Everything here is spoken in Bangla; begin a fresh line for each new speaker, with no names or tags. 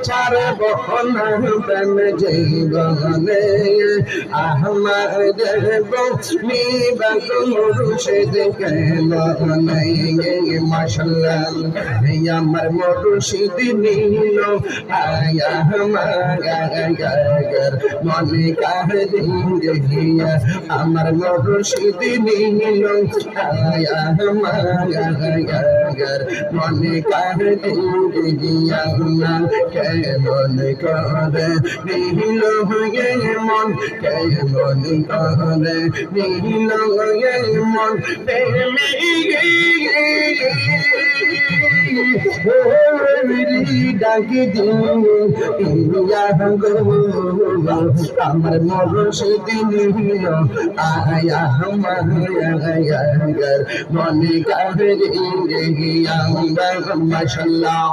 ছাড়ব না প্রেম জীবনে আমাদের বনি মুর্শিদ কেন নাই মাশাআল্লাহ আমার মুর্শিদ নীল আয়া আমার মনে কাহে দিয়া আমার মুর্শিদ নীল আয়া আমার মনে কাহে দিয়া কেমন করে নীল হয়ে মন কেমন করে নীল হয়ে মন প্রেমী ডাকি দিয়া গো আমার মুর্শিদ নীল আয়া আমার মনে কাহে দিয়া মাশাআল্লাহ